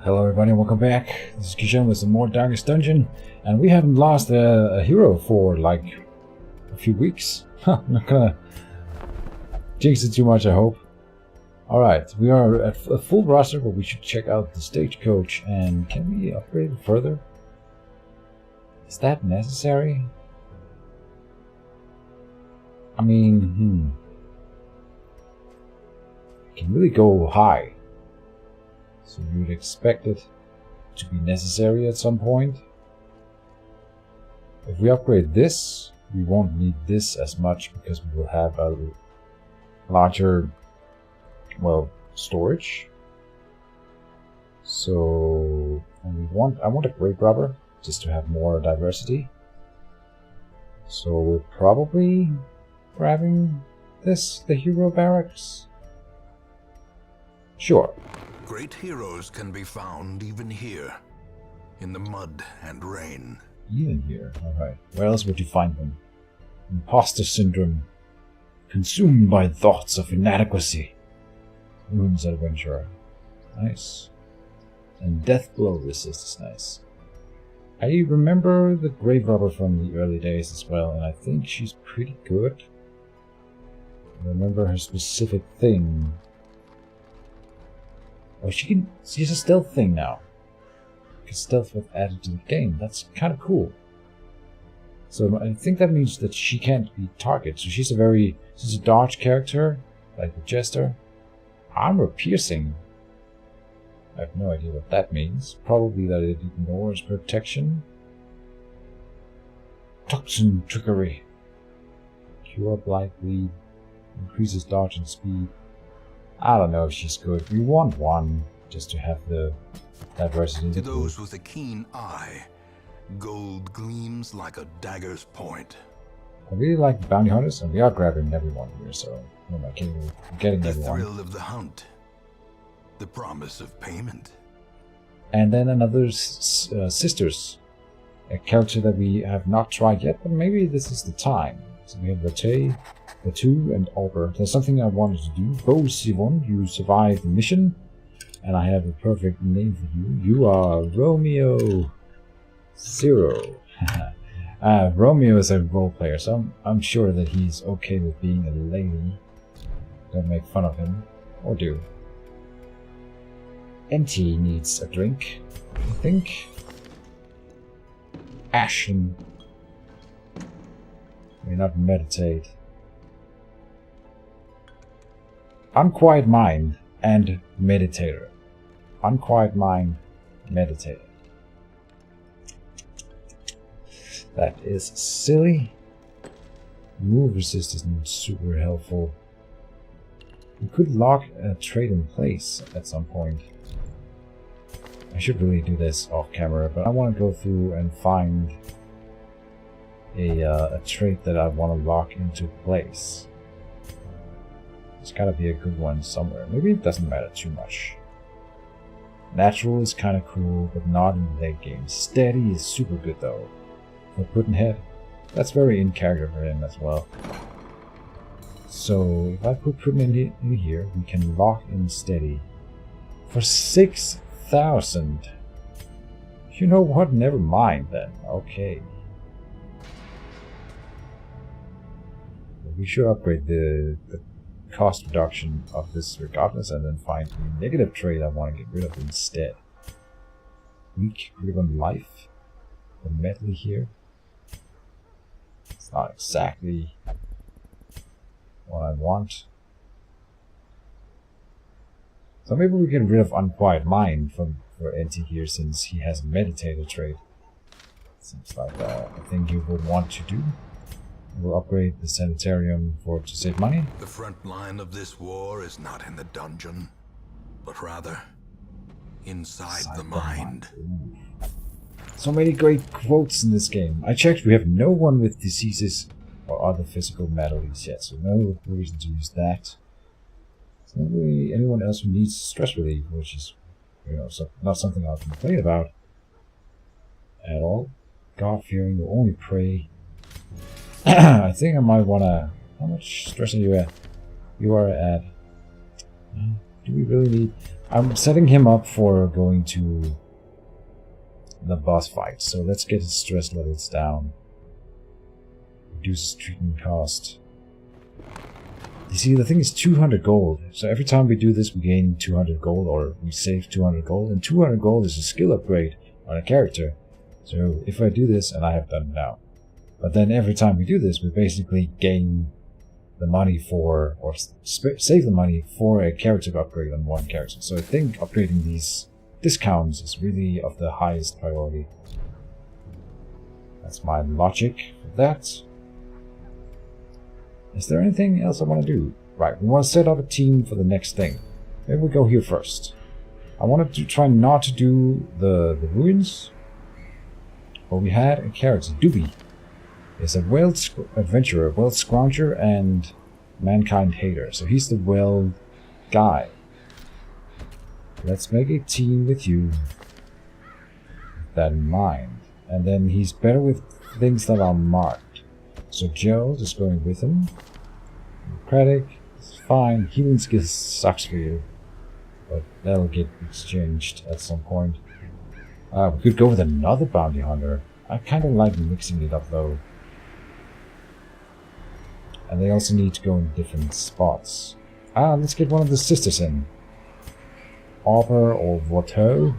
Hello everybody and welcome back. This is Keejchen with some more Darkest Dungeon, and we haven't lost a hero for like a few weeks. I'm not gonna jinx it too much, I hope. Alright, we are at a full roster, but we should check out the stagecoach. And can we upgrade it further? Is that necessary? I mean, it can really go high. So you would expect it to be necessary at some point. If we upgrade this, we won't need this as much because we will have a larger, well, storage. So, and I want a grave robber just to have more diversity. So we're probably grabbing this, the hero barracks. Sure. Great heroes can be found even here, in the mud and rain. Even here, alright. Where else would you find them? Imposter syndrome. Consumed by thoughts of inadequacy. Runes adventurer. Nice. And death blow resist is nice. I remember the grave robber from the early days as well, and I think she's pretty good. I remember her specific thing. Oh, she's a stealth thing now. Because stealth was added to the game. That's kind of cool. So I think that means that she can't be targeted. So she's a dodge character, like the Jester. Armor piercing. I have no idea what that means. Probably that it ignores protection. Toxin trickery. Cure blight bleed. Increases dodge and speed. I don't know if she's good. We want one just to have the diversity. To those with a keen eye, gold gleams like a dagger's point. I really like bounty hunters, and we are grabbing everyone here, so who am I kidding? We're getting everyone. The thrill of the hunt, the promise of payment. And then another sisters, a character that we have not tried yet, but maybe this is the time. So we have Ratay, Batu, and Albert. There's something I wanted to do. Bo Sivon, you survived the mission, and I have a perfect name for you. You are Romeo Zero. Romeo is a role player, so I'm sure that he's okay with being a lady. Don't make fun of him, or do. Enti needs a drink, I think. Ashen. May not meditate. Unquiet mind and meditator. Unquiet mind, meditator. That is silly. Move resist isn't super helpful. We could lock a trait in place at some point. I should really do this off camera, but I want to go through and find a trait that I want to lock into place. There's gotta be a good one somewhere. Maybe it doesn't matter too much. Natural is kind of cool, but not in the late game. Steady is super good though. For Puddinhead, that's very in character for him as well. So if I put Puddin in here, we can lock in Steady for 6,000. You know what? Never mind then. Okay. We should upgrade the cost reduction of this regardless, and then find the negative trait I want to get rid of instead. Weak grip on life. The medley here. It's not exactly what I want. So maybe we get rid of Unquiet Mind for Enti here, since he has a meditator trait. Seems like a thing you would want to do. We'll upgrade the sanitarium to save money. The front line of this war is not in the dungeon, but rather inside the mind. So many great quotes in this game. I checked, we have no one with diseases or other physical maladies yet, so no reason to use that. It's not really anyone else who needs stress relief, which is, you know, not something I'll complain about at all. God-fearing will only pray. I think I might wanna... How much stress are you at? You are at... Do we really need... I'm setting him up for going to the boss fight, so let's get his stress levels down. Reduces treatment cost. You see, the thing is 200 gold, so every time we do this we gain 200 gold, or we save 200 gold, and 200 gold is a skill upgrade on a character. So if I do this, and I have done it now, but then every time we do this we basically gain the money for, or save the money for a character upgrade on one character. So I think upgrading these discounts is really of the highest priority. That's my logic for that. Is there anything else I want to do? Right, we want to set up a team for the next thing. Maybe we go here first. I wanted to try not to do the ruins, but we had a character, Doobie. He's a whale adventurer, whale scrounger, and mankind hater. So he's the whale guy. Let's make a team with you with that in mind. And then he's better with things that are marked. So Gerald is going with him. Democratic is fine. Healing skills sucks for you, but that'll get exchanged at some point. We could go with another bounty hunter. I kind of like mixing it up though. And they also need to go in different spots. Let's get one of the sisters in. Author or Voto.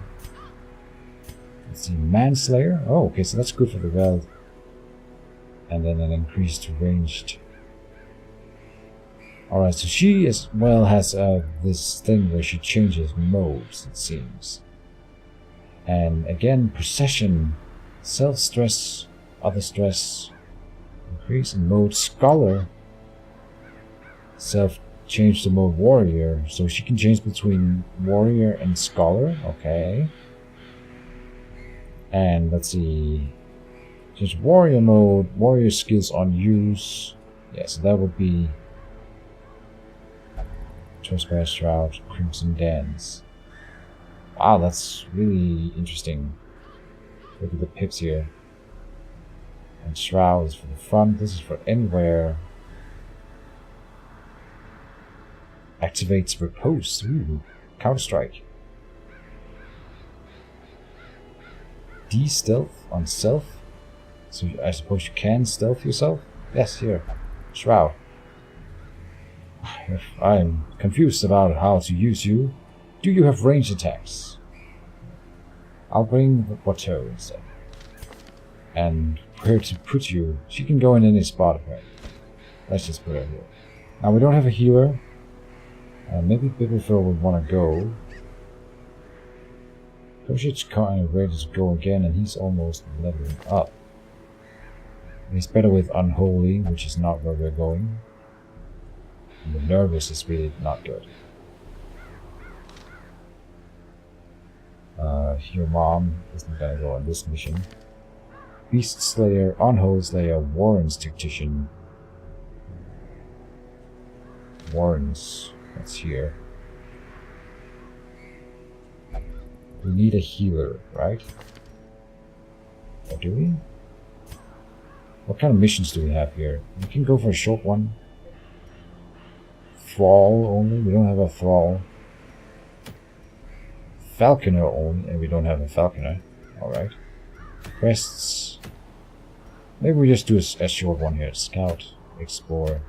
Let's see, Manslayer. Oh, okay, so that's good for the Veld. And then an increased ranged. Alright, so she as well has this thing where she changes modes, it seems. And again, procession, self-stress, other stress, increase in mode. Scholar, self-change to mode warrior, so she can change between warrior and scholar, okay. And let's see, change warrior mode, warrior skills on use. Yeah, so that would be Trespass Shroud, Crimson Dance. Wow, that's really interesting. Look at the pips here. And Shroud is for the front, this is for anywhere. Activates Riposte. Ooh, Counter-Strike. D-Stealth on Self. So I suppose you can stealth yourself? Yes, here. Shroud. If I'm confused about how to use you, do you have ranged attacks? I'll bring the Bateau instead. And where to put you? She can go in any spot, right? Let's just put her here. Now we don't have a healer. Maybe Bibblefur would want to go. Koshic's kind of ready to go again, and he's almost leveling up. He's better with Unholy, which is not where we're going. And the Nervous is really not good. Your mom isn't gonna go on this mission. Beast Slayer, Unholy Slayer, Warren's Tactician. Warren's, that's here. We need a healer, right? Or do we? What kind of missions do we have here? We can go for a short one. Thrall only? We don't have a Thrall. Falconer only, and we don't have a Falconer. Alright. Quests. Maybe we just do a short one here. Scout, Explore.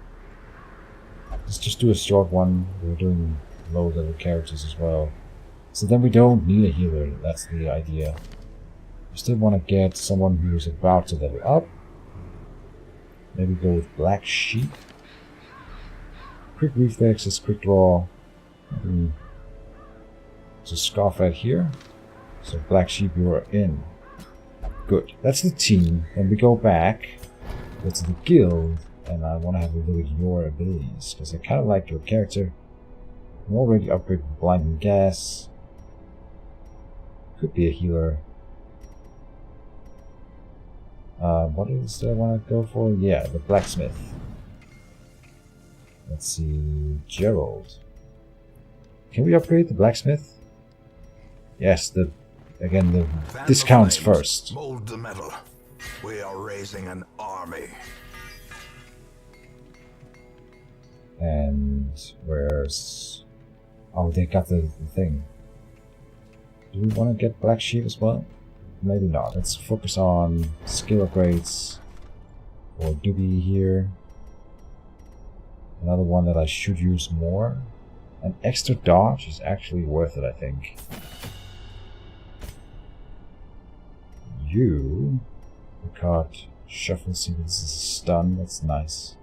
Let's just do a short one. We're doing low level characters as well. So then we don't need a healer. That's the idea. We still want to get someone who's about to level up. Maybe go with Black Sheep. Quick reflexes, quick draw. So Scarf right here. So Black Sheep, you are in. Good. That's the team. Then we go back. Go to the guild. And I want to have a look at your abilities. Because I kind of like your character. I'm already upgraded Blinding Gas. Could be a healer. What else do I want to go for? Yeah, the Blacksmith. Let's see, Gerald. Can we upgrade the Blacksmith? Yes, the discounts first. Mold the metal. We are raising an army. And where's... Oh, they got the thing. Do we want to get Black Sheep as well? Maybe not. Let's focus on skill upgrades for Doobie here. Another one that I should use more. An extra dodge is actually worth it, I think. You got shuffle. See, this is a stun. That's nice.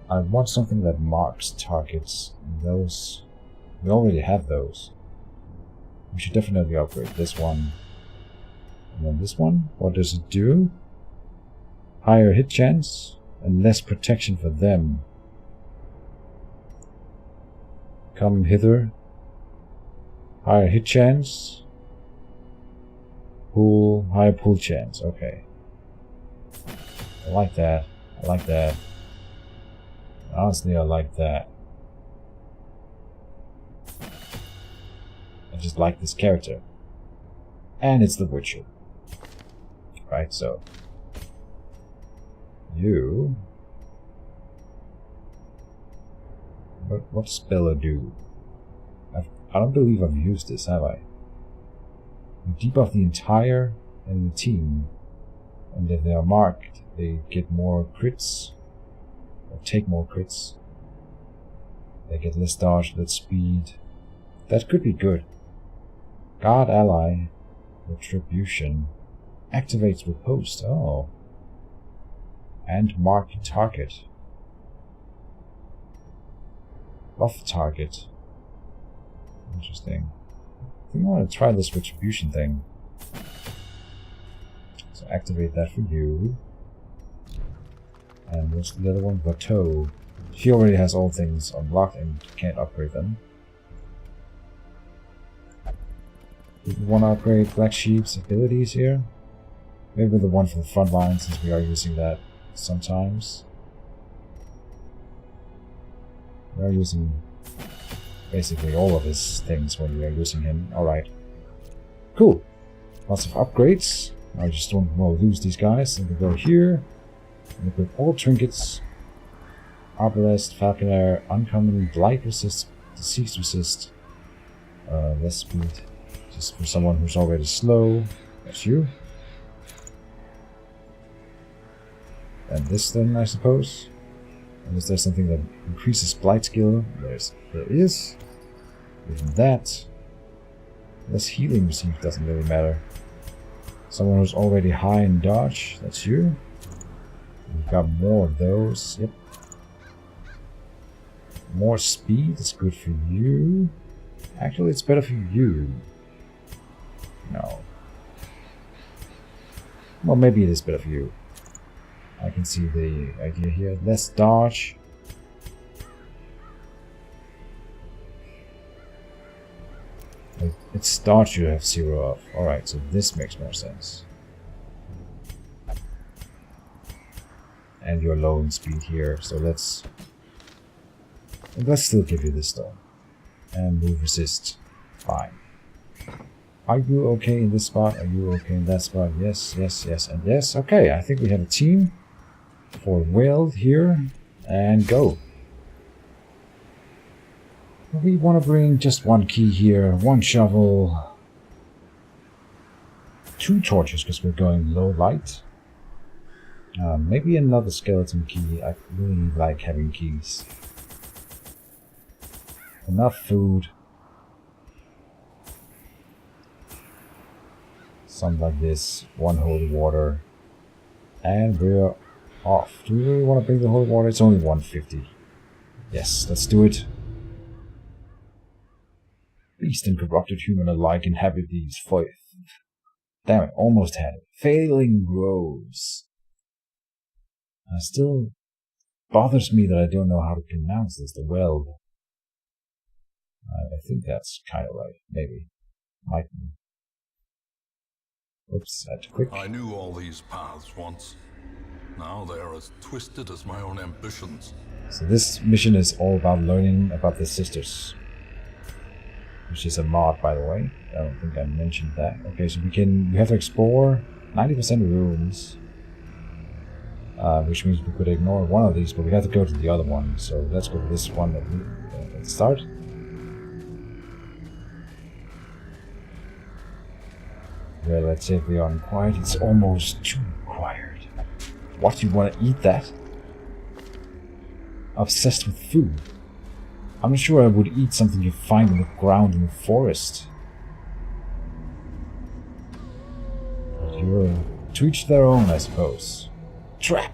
I want something that marks targets. Those we already have those. We should definitely upgrade this one. And then this one. What does it do? Higher hit chance and less protection for them. Come hither. Higher hit chance. Higher pull chance. Okay. I like that. I like that. Honestly, I like that. I just like this character. And it's The Witcher. Right, so. You. What spell do? I don't believe I've used this, have I? You debuff the entire enemy team, and if they are marked, they get more crits, or take more crits. They get less dodge, less speed. That could be good. Guard ally, retribution, activates riposte. Oh, and mark target. Buff target. Interesting. I think I want to try this retribution thing. So activate that for you. And what's the other one? Bateau. She already has all things unlocked and can't upgrade them. Do we want to upgrade Black Sheep's abilities here? Maybe the one for the front line, since we are using that sometimes. We are using basically all of his things when we are using him. Alright. Cool. Lots of upgrades. I just don't want to lose these guys. And we go here. And equip all trinkets. Arbalest, Falconer, Uncommon, Blight Resist, Disease Resist. Less speed. Just for someone who's already slow. That's you. And this then, I suppose. And is there something that increases Blight skill? There is. Even that. Less healing received doesn't really matter. Someone who's already high in dodge, that's you. We've got more of those, yep. More speed, that's good for you. Actually, it's better for you. No. Well, maybe it is better for you. I can see the idea here. Less dodge. It's dodge you have 0 of. Alright, so this makes more sense. And you're low in speed here, so let's still give you this though. And move resist. Fine. Are you okay in this spot? Are you okay in that spot? Yes, yes, yes, and yes. Okay, I think we have a team for Weld here. And go. We want to bring just one key here, one shovel, 2 torches because we're going low light. Maybe another skeleton key. I really like having keys. Enough food. Something like this. 1 holy water. And we're off. Do we really want to bring the holy water? It's only 150. Yes, let's do it. Beast and corrupted human alike inhabit these foyth. Damn it, almost had it. Failing groves. Still bothers me that I don't know how to pronounce this, the weld. I think that's kind of right, maybe. Might be. Oops, I had to click. I knew all these paths once. Now they are as twisted as my own ambitions. So this mission is all about learning about the sisters. Which is a mod, by the way. I don't think I mentioned that. Okay, so we have to explore 90% rooms. Which means we could ignore one of these, but we have to go to the other one. So let's go to this one. Let's start. relatively unquiet. It's almost too quiet. What, you want to eat that? Obsessed with food. I'm not sure I would eat something you find in the ground in the forest. But you're to each their own, I suppose. Trap!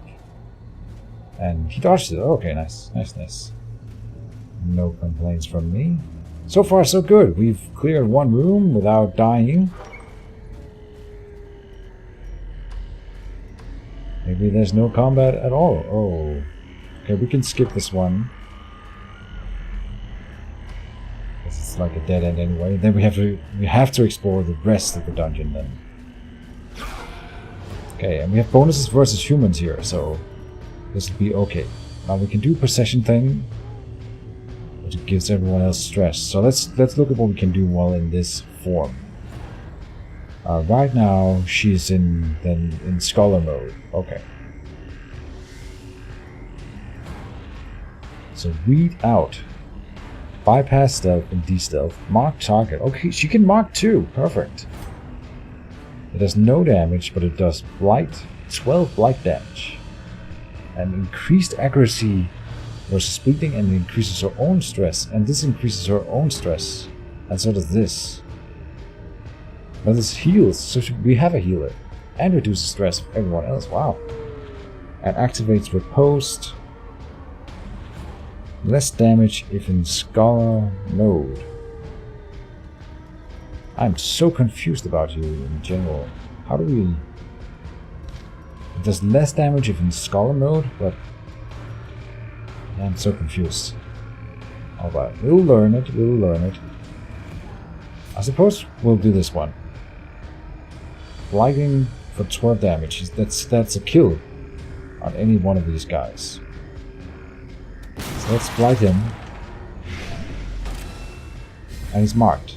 And he dodged it. Okay, nice. Nice. No complaints from me. So far, so good. We've cleared one room without dying. Maybe there's no combat at all. Oh. Okay, we can skip this one. It's like a dead end anyway. Then we have to explore the rest of the dungeon then. Okay, and we have bonuses versus humans here, so this will be okay. Now we can do possession thing, but it gives everyone else stress. So let's look at what we can do while in this form. Right now she's in scholar mode. Okay. So weed out. Bypass stealth and de-stealth. Mark target. Okay, she can mark too. Perfect. It does no damage, but it does blight. 12 blight damage. And increased accuracy versus bleeding, and increases her own stress. And this increases her own stress. And so does this. But this heals, so we have a healer. And reduces stress of everyone else. Wow. And activates riposte. Less damage if in scholar mode. I'm so confused about you in general. How do we... It does less damage if in scholar mode, but... I'm so confused. Alright, we'll learn it. I suppose we'll do this one. Blighting for 12 damage. That's a kill on any one of these guys. So let's blight him. And he's marked.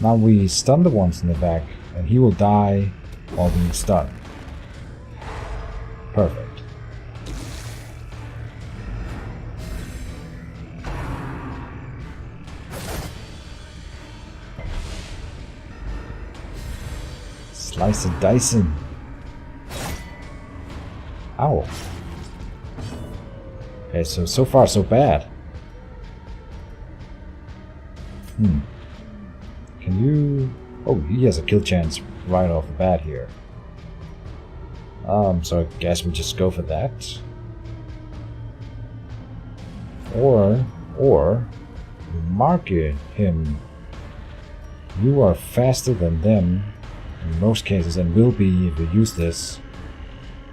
Now we stun the ones in the back, and he will die while being stunned. Perfect. Slice and dicing. Ow. Okay, so far so bad. Can you... Oh, he has a kill chance right off the bat here. So I guess we just go for that. Or we mark him. You are faster than them in most cases, and will be if we use this.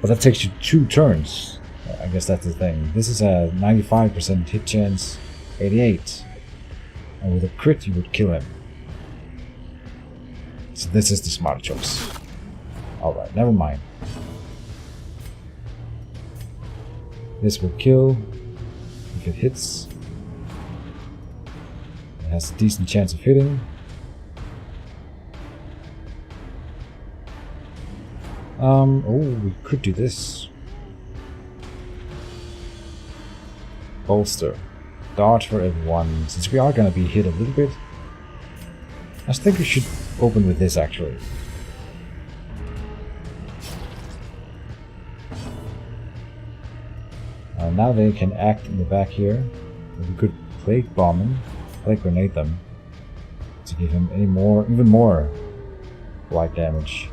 But that takes you 2 turns. I guess that's the thing. This is a 95% hit chance, 88. And with a crit you would kill him. So this is the smart choice. Alright, never mind. This will kill if it hits. It has a decent chance of hitting. Oh, we could do this. Bolster. Dodge for everyone. Since we are gonna be hit a little bit, I think we should open with this actually. Now they can act in the back here. We could plague bomb them, plague grenade them, to give him even more blight damage.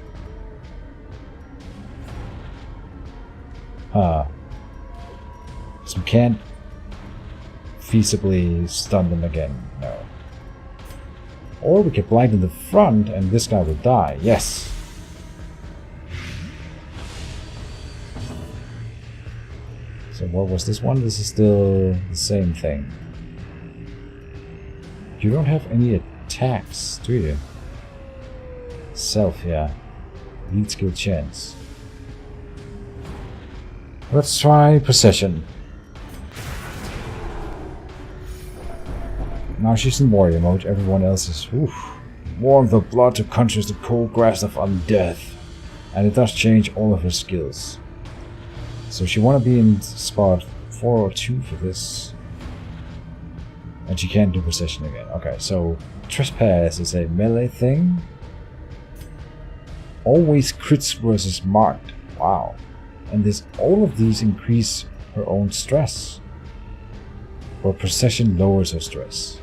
So we can't feasibly stun them again, no. Or we could blight in the front and this guy will die, yes! So what was this one? This is still the same thing. You don't have any attacks, do you? Self, yeah. Lead skill chance. Let's try possession. Now she's in warrior mode, everyone else is warm the blood to conjure the cold grasp of undeath. And it does change all of her skills. So she wanna be in spot 4 or 2 for this. And she can't do possession again. Okay, so trespass is a melee thing. Always crits versus marked. Wow. And all of these increase her own stress. But possession lowers her stress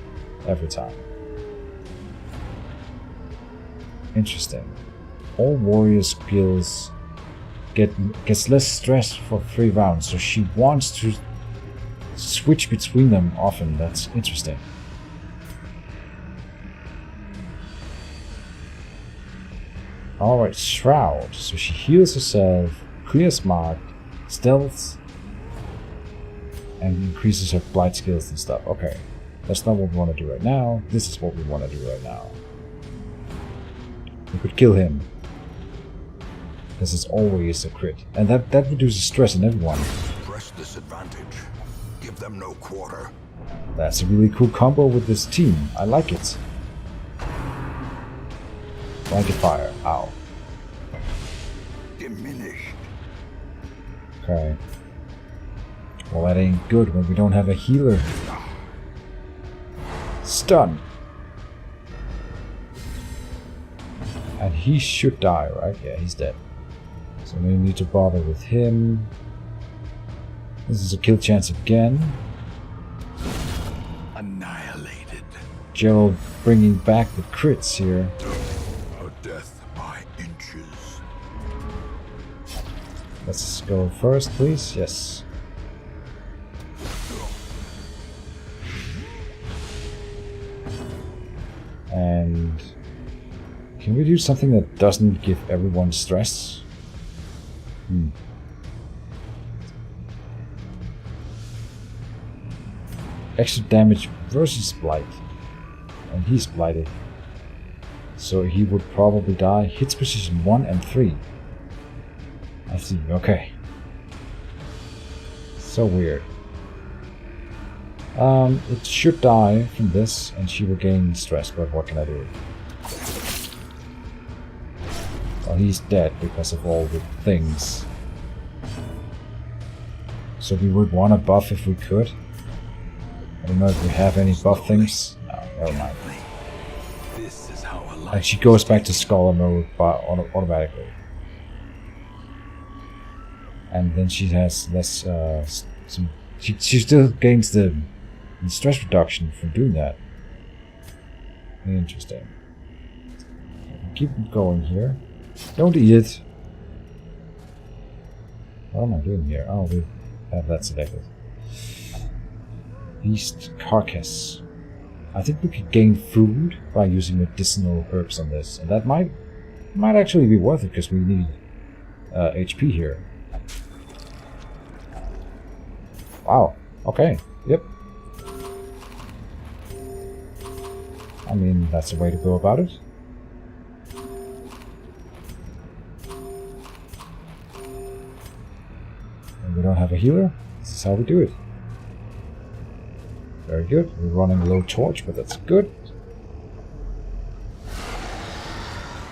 every time. Interesting. All warrior skills gets less stress for 3 rounds, so she wants to switch between them often. That's interesting. Alright, Shroud. So she heals herself, clears marked, stealths, and increases her blight skills and stuff. Okay, that's not what we want to do right now. This is what we want to do right now. We could kill him. Because it's always a crit. And that reduces stress in everyone. Press this advantage. Give them no quarter. That's a really cool combo with this team. I like it. Blanket fire. Ow. Diminished. Okay. Well, that ain't good when we don't have a healer. Stun. And he should die, right? Yeah, he's dead. So we need to bother with him. This is a kill chance again. Annihilated. Gerald bringing back the crits here. A death by inches. Let's go first, please. Yes. And can we do something that doesn't give everyone stress? Extra damage versus blight. And he's blighted. So he would probably die. Hits position 1 and 3. I see, okay. So weird. It should die from this, and she will gain stress, but what can I do? Well, he's dead because of all the things. So we would want to buff if we could. I don't know if we have any buff things. No, never mind. This is how And she goes back to Scholar mode automatically. And then she has less, she still gains the stress reduction from doing that. Interesting. Keep it going here. Don't eat it. What am I doing here? Oh, we have that selected. Beast carcass. I think we could gain food by using medicinal herbs on this, and that might actually be worth it because we need HP here. Wow. Okay. Yep. I mean, that's a way to go about it. And we don't have a healer. This is how we do it. Very good. We're running low torch, but that's good.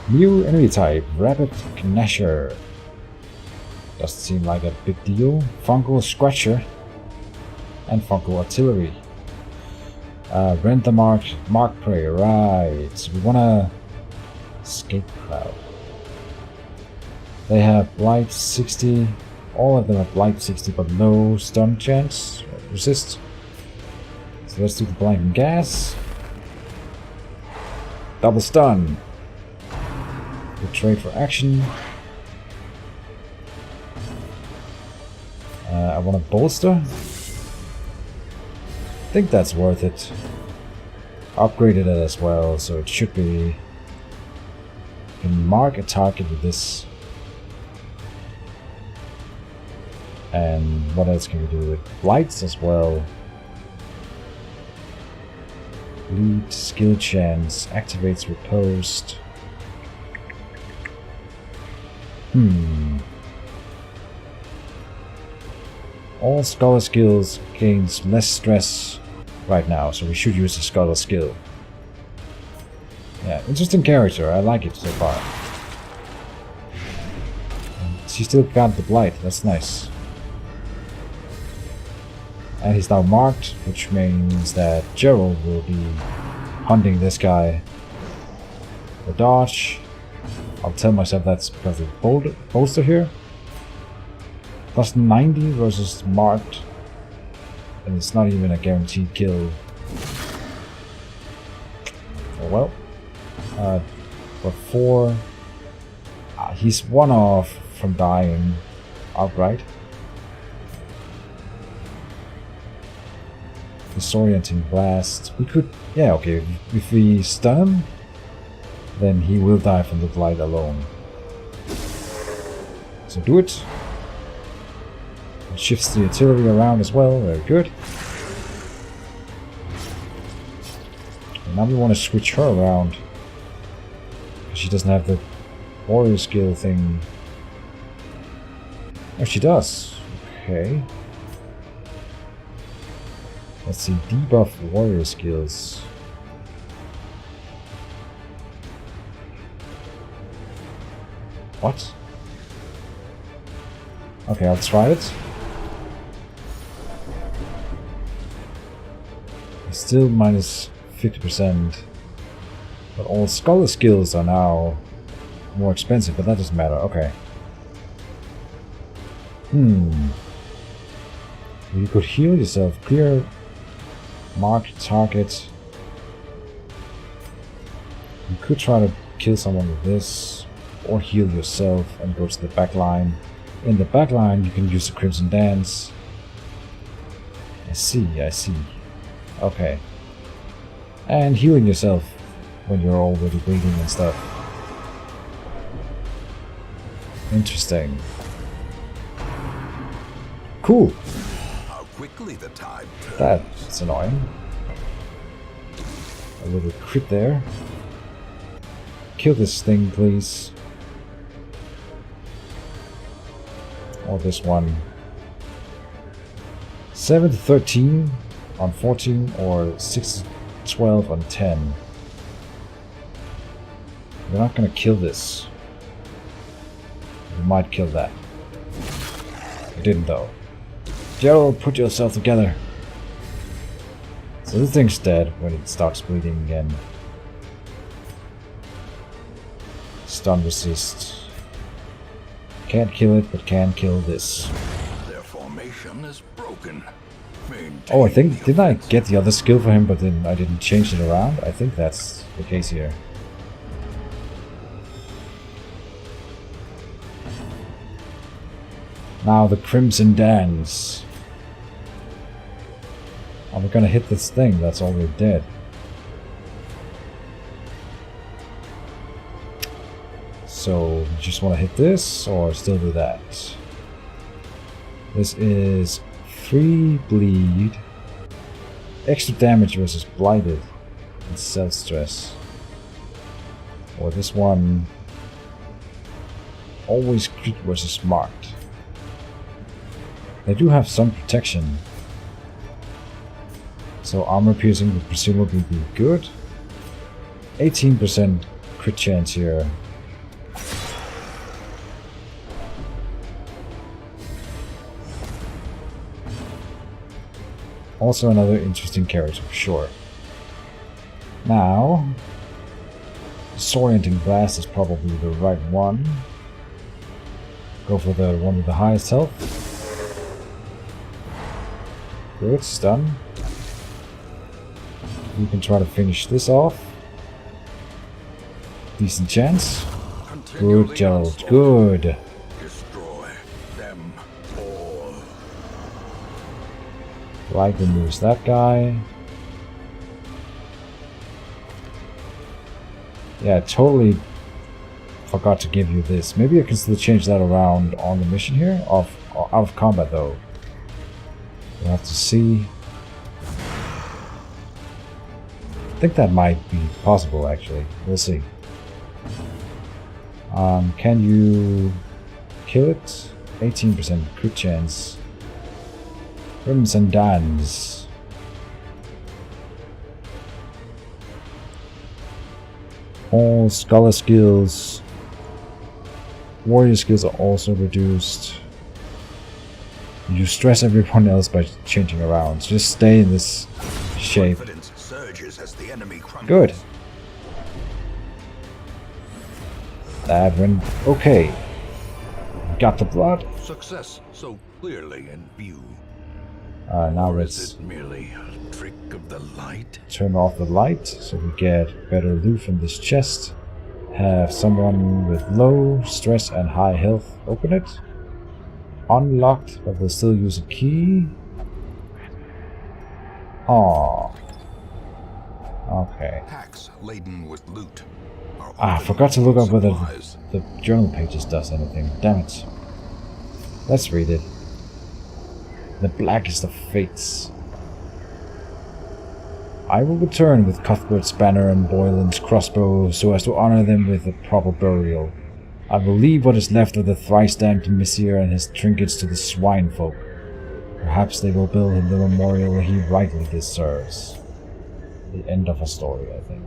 New enemy type, Rabbit Gnasher. Doesn't seem like a big deal. Fungal Scratcher. And Fungal Artillery. Rent the Mark Prey, right. So we wanna escape crowd. They have Blight 60. All of them have Blight 60, but no stun chance. Resist. So let's do the blinding gas. Double stun. Good trade for action. I want to bolster. I think that's worth it. Upgraded it as well, so it should be. You can mark a target with this. And what else can we do with blights as well? Lead skill chance activates riposte. All scholar skills gains less stress right now, so we should use the scholar skill. Yeah, interesting character. I like it so far. And she still got the blight. That's nice. And he's now marked, which means that Gerald will be hunting this guy. The dodge. I'll tell myself that's because of the bolster here. Plus 90 versus marked. And it's not even a guaranteed kill. Oh well. For 4. He's one off from dying outright. Disorienting blast. We could, yeah, okay. If we stun him, then he will die from the blight alone. So do it. It shifts the artillery around as well. Very good. And now we want to switch her around. She doesn't have the warrior skill thing. Oh, she does. Okay. Let's see, debuff warrior skills. What? Okay, I'll try it. It's still minus 50%. But all scholar skills are now more expensive, but that doesn't matter. Okay. You could heal yourself. Clear mark target. You could try to kill someone with this, or heal yourself and go to the back line. In the back line, you can use the Crimson Dance. I see. Okay. And healing yourself when you're already bleeding and stuff. Interesting. Cool. How quickly the tide turns. That's annoying. A little crit there. Kill this thing, please. Or this one. 7 to 13 on 14 or 6 to 12 on 10. We're not gonna kill this. We might kill that. We didn't though. Gerald, put yourself together. So this thing's dead when it starts bleeding again. Stun resist. Can't kill it, but can kill this. Their formation is broken. Oh, I think, didn't I get the other skill for him, but then I didn't change it around? I think that's the case here. Now the Crimson Dance. Are we gonna hit this thing that's already dead? So, you just want to hit this, or still do that? This is 3 bleed, extra damage versus blighted, and self-stress. Or this one, always crit versus marked. They do have some protection. So armor piercing would presumably be good. 18% crit chance here. Also another interesting character for sure. Now, Disorienting Blast is probably the right one. Go for the one with the highest health. Good, stun. You can try to finish this off. Decent chance. Good, Gerald. Good. Destroy them all. Light removes that guy. Yeah, totally forgot to give you this. Maybe I can still change that around on the mission here. Out of combat though. We'll have to see. I think that might be possible actually. We'll see. Can you kill it? 18% crit chance. Crimson Dance. All scholar skills. Warrior skills are also reduced. You stress everyone else by changing around. Just stay in this shape. Confidence surges as the enemy crumbles. Good. That went okay. Got the blood. Success so clearly in view. Now Or let's is it merely a trick of the light? turn off the light so we get better loot from this chest. Have someone with low stress and high health open it. Unlocked, but we'll still use a key. Oh. Okay. Packs laden with loot. I forgot to look up whether the journal pages does anything. Damn it. Let's read it. The blackest of fates. I will return with Cuthbert's banner and Boylan's crossbow so as to honor them with a proper burial. I will leave what is left of the thrice-damned Messiah and his trinkets to the swine folk. Perhaps they will build him the memorial he rightly deserves. The end of a story, I think.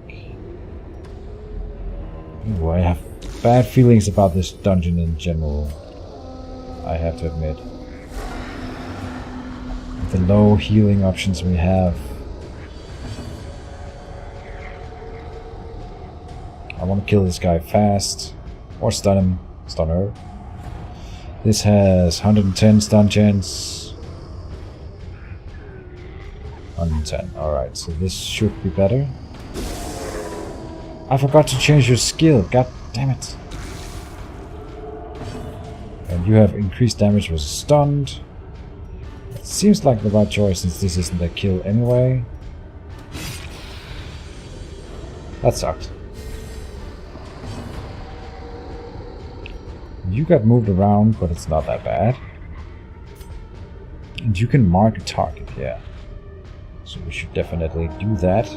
Ooh, I have bad feelings about this dungeon in general. I have to admit. With the low healing options we have. I want to kill this guy fast. Or stun him. Stun her. This has 110 stun chance. 110. Alright, so this should be better. I forgot to change your skill. God damn it. And you have increased damage versus stunned. It seems like the right choice since this isn't a kill anyway. That sucked. You got moved around, but it's not that bad. And you can mark a target, yeah. So we should definitely do that.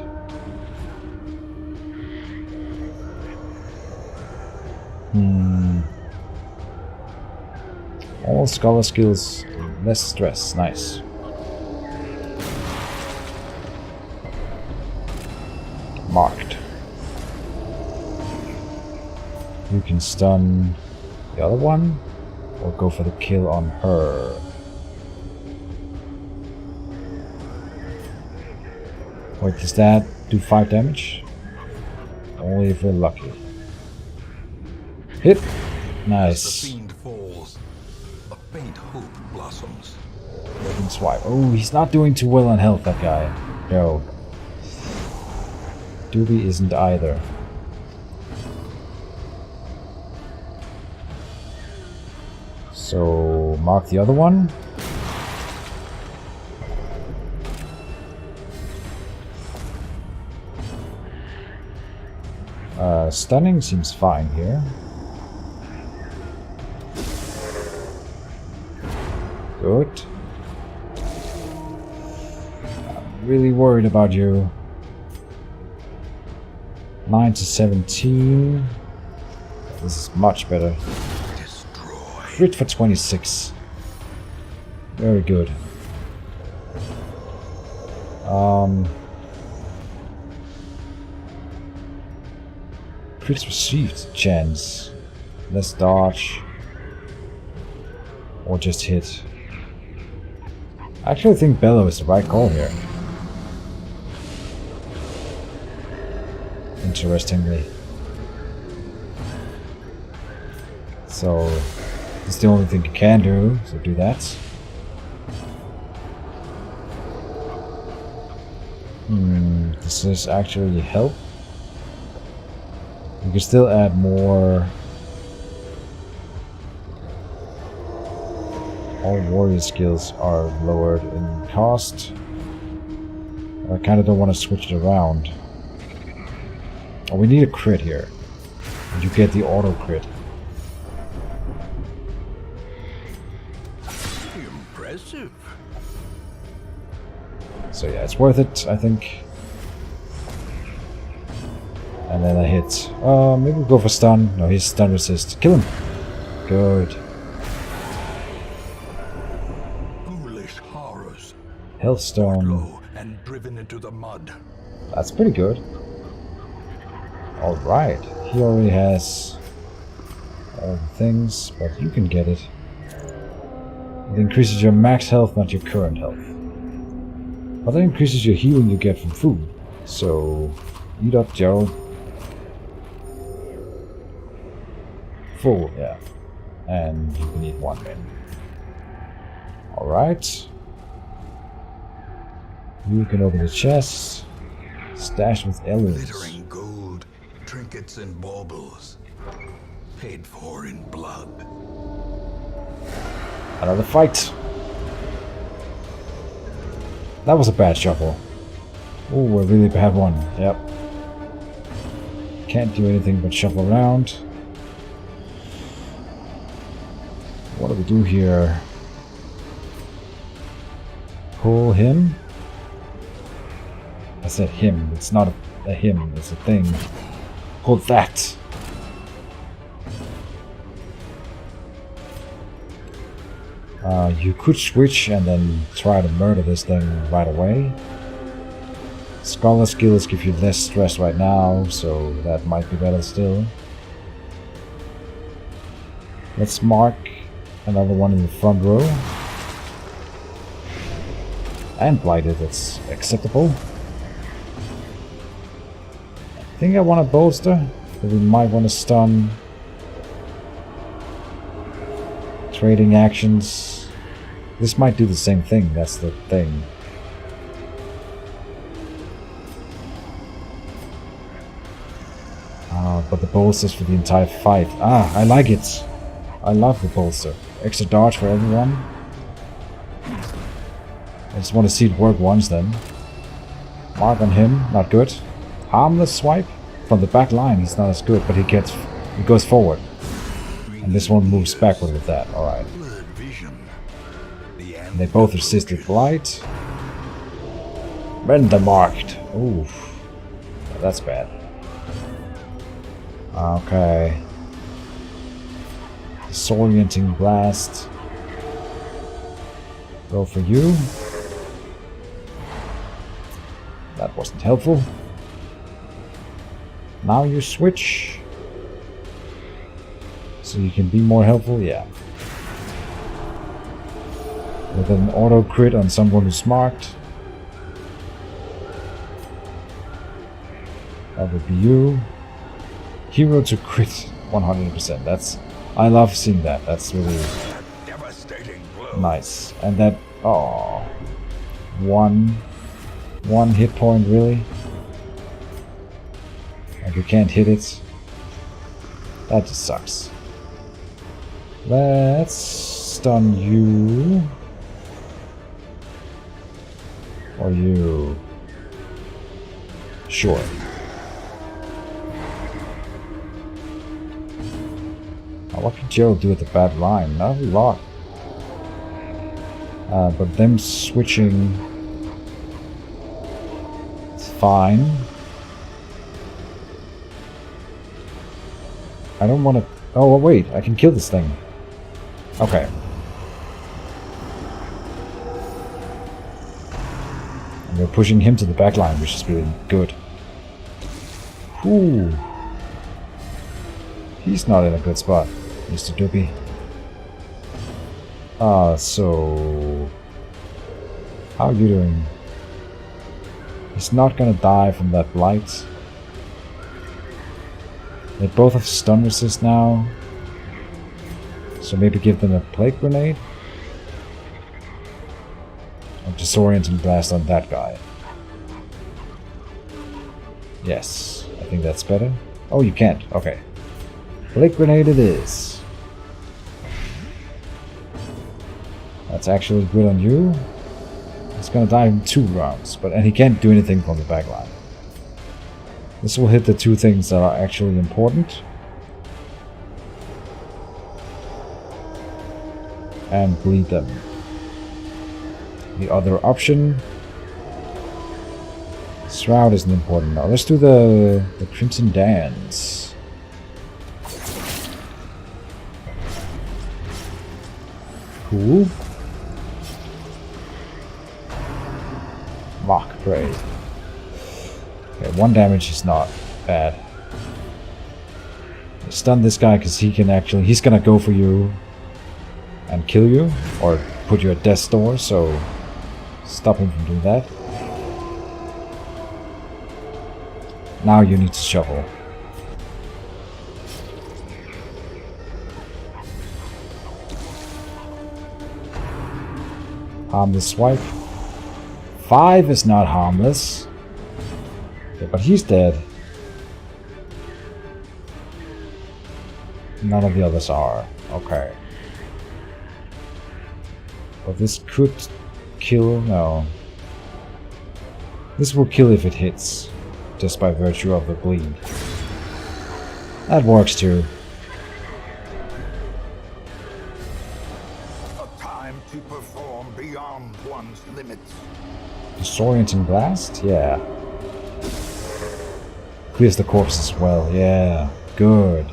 All scholar skills, less stress, nice. Marked. You can stun the other one, or go for the kill on her. Wait, does that do 5 damage? Only if we're lucky. Hit! Nice. The fiend falls, a faint hope blossoms. Raging swipe. Oh, he's not doing too well on health, that guy. No. Doobie isn't either. So, mark the other one. Stunning seems fine here. Good. I'm really worried about you. 9 to 17. This is much better. Crit for 26. Very good. Crits received chance. Let's dodge. Or just hit. I actually think Bellow is the right call here. Interestingly. So, it's the only thing you can do, so do that. Does this actually help? You can still add more. All warrior skills are lowered in cost. I kind of don't want to switch it around. Oh, we need a crit here. You get the auto crit. Impressive. So yeah, it's worth it, I think. And then I hit. Maybe we'll go for stun. No, he's stun resist. Kill him. Good. Ghoulish horrors. Hellstone. Low and driven into the mud. That's pretty good. Alright. He already has all the things, but you can get it. It increases your max health, not your current health. But that increases your healing you get from food. So, eat up, Gerald. Full, yeah. And you can eat 1 min. Alright. You can open the chest. Stashed with aliens. Glittering gold, trinkets and baubles. Paid for in blood. Another fight. That was a bad shuffle. Oh, a really bad one. Yep. Can't do anything but shuffle around. What do we do here? Pull him? I said him. It's not a him. It's a thing. Pull that. You could switch and then try to murder this thing right away. Scholar skills give you less stress right now, so that might be better still. Let's mark another one in the front row. And blighted, that's acceptable. I think I want to bolster, but we might want to stun. Trading actions. This might do the same thing, that's the thing. But the bolster's for the entire fight. Ah, I like it. I love the bolster. Extra dodge for everyone. I just want to see it work once then. Mark on him, not good. Harmless swipe from the back line, he's not as good, but he goes forward. And this one moves backward with that, alright. They both resisted blight. Render marked. Oof. That's bad. Okay. Disorienting blast. Go for you. That wasn't helpful. Now you switch. So you can be more helpful, yeah. With an auto crit on someone who's marked. That would be you. Hero to crit 100%. That's, I love seeing that. That's really nice. And that, oh, one hit point really. Like you can't hit it. That just sucks. Let's stun you. Or you. Sure. Now, what can Gerald do with the bad line? Not a lot. But them switching... it's fine. I don't want to... oh, wait. I can kill this thing. Okay. And we're pushing him to the back line, which is really good. Ooh. He's not in a good spot, Mr. Doopy. So... how are you doing? He's not gonna die from that blight. They both have stun resist now. So maybe give them a plague grenade? Or disorienting blast on that guy. Yes, I think that's better. Oh, you can't. Okay. Plague grenade it is. That's actually good on you. He's gonna die in 2 rounds, and he can't do anything from the back line. This will hit the 2 things that are actually important. And bleed them. The other option... Shroud isn't important now. Let's do the Crimson Dance. Cool. Mock Prey. Okay, 1 damage is not bad. Stun this guy because he can actually... he's gonna go for you and kill you, or put you at death's door, so stop him from doing that. Now you need to shovel. Harmless swipe. 5 is not harmless. Okay, but he's dead. None of the others are. Okay. But this could kill. No. This will kill if it hits. Just by virtue of the bleed. That works too. A time to perform beyond one's limits. Disorienting blast? Yeah. Clears the corpse as well. Yeah. Good.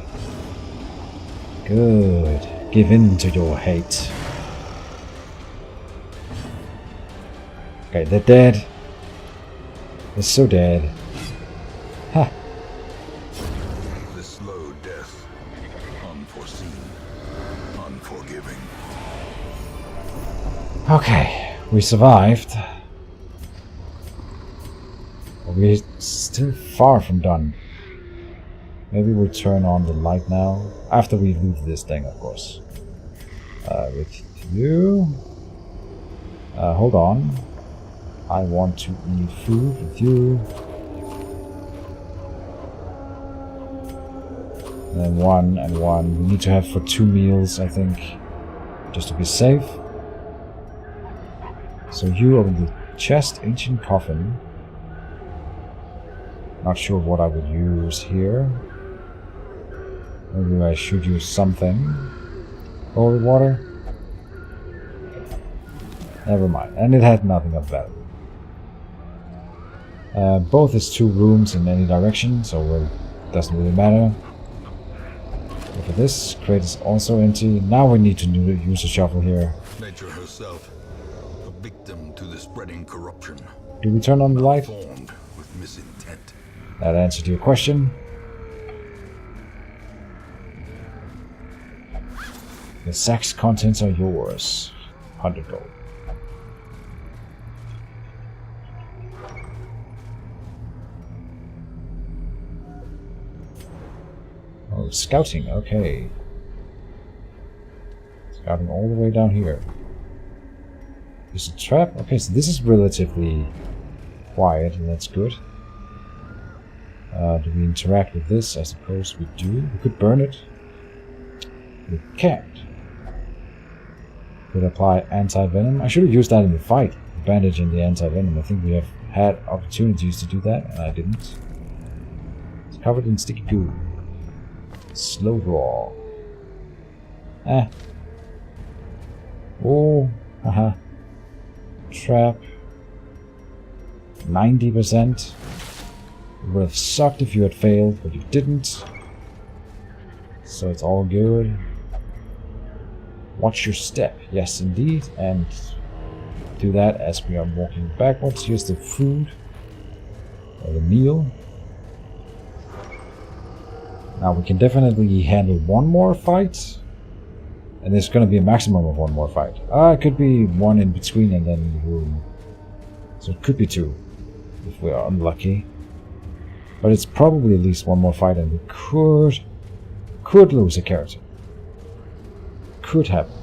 Good. Give in to your hate. Okay, they're dead. They're so dead. Ha! The slow death. Unforeseen. Unforgiving. Okay, we survived. But we're still far from done. Maybe we'll turn on the light now. After we loot this thing, of course. With you. Hold on. I want to eat food with you. And then 1 and 1. We need to have for 2 meals, I think. Just to be safe. So you open the chest, ancient coffin. Not sure what I would use here. Maybe I should use something. Holy water? Never mind. And it had nothing of value. Both is 2 rooms in any direction, so it doesn't really matter. Look at this. Crate is also empty. Now we need to use a shovel here. Nature herself, a victim to the spreading corruption. Do we turn on the light? Formed with misintent. That answered your question. The sack's contents are yours. 100 gold. Oh, scouting, okay. Scouting all the way down here. There's a trap. Okay, so this is relatively quiet, and that's good. Do we interact with this? I suppose we do. We could burn it. We can't. Could apply anti-venom. I should have used that in the fight. The bandage and the anti-venom. I think we have had opportunities to do that, and I didn't. It's covered in sticky goo. Slow draw. Oh, haha. Trap. 90%. It would have sucked if you had failed, but you didn't. So it's all good. Watch your step. Yes, indeed. And do that as we are walking backwards. Here's the food. Or the meal. Now we can definitely handle 1 more fight. And there's going to be a maximum of 1 more fight. It could be 1 in between and then room. So it could be 2. If we are unlucky. But it's probably at least 1 more fight and we could lose a character. Could happen.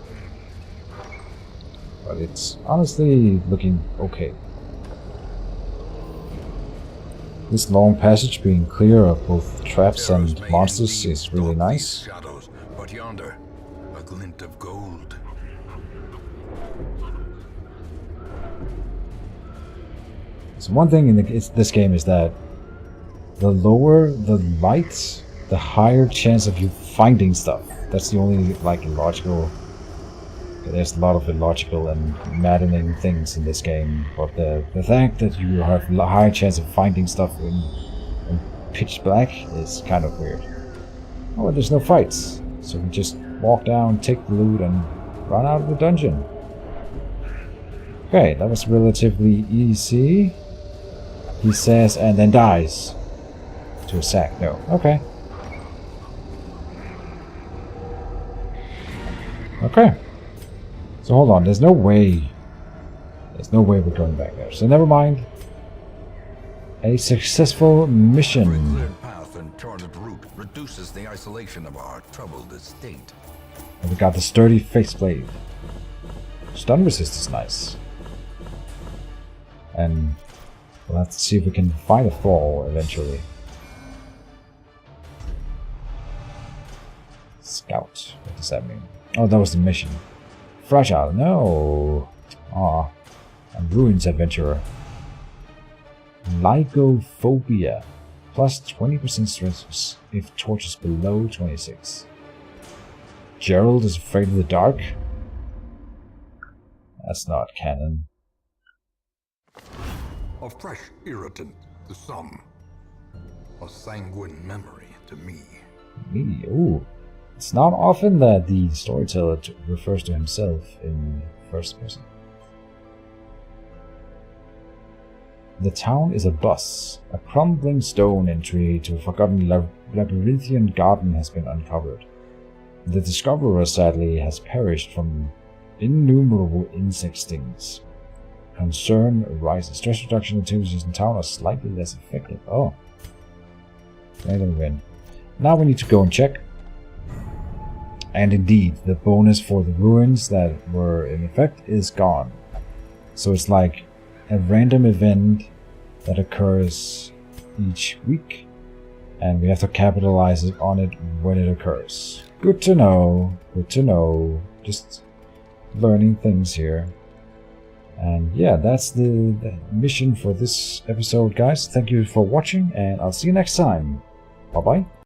But it's honestly looking okay. This long passage being clear of both traps and monsters is really nice. Shadows, but yonder, a glint of gold. So one thing in this game is that the lower the light, the higher chance of you finding stuff. That's the only illogical. There's a lot of illogical and maddening things in this game, but the fact that you have a higher chance of finding stuff in pitch black is kind of weird. Oh, there's no fights, so we just walk down, take the loot, and run out of the dungeon. Okay, that was relatively easy. He says, and then dies. To a sack. No. Okay. Okay. So hold on, there's no way. There's no way we're going back there. So never mind. A successful Every mission. cleared path and charted route reduces the isolation of our troubled estate. And we got the sturdy faceplate. Stun resist is nice. And we'll have to see if we can find a fall eventually. Scout. What does that mean? Oh, that was the mission. Fragile. No. Aw. And Ruins Adventurer. Lygophobia. Plus 20% stress if torch is below 26. Gerald is afraid of the dark? That's not canon. A fresh irritant to some. A sanguine memory to me. Me? Ooh. It's not often that the storyteller refers to himself in first person. The town is a bus. A crumbling stone entry to a forgotten labyrinthian garden has been uncovered. The discoverer, sadly, has perished from innumerable insect stings. Concern arises. Stress reduction activities in town are slightly less effective. Oh. There we win. Now we need to go and check. And indeed, the bonus for the ruins that were in effect is gone. So it's like a random event that occurs each week, and we have to capitalize on it when it occurs. Good to know, good to know. Just learning things here. And yeah, that's the mission for this episode, guys. Thank you for watching, and I'll see you next time. Bye bye.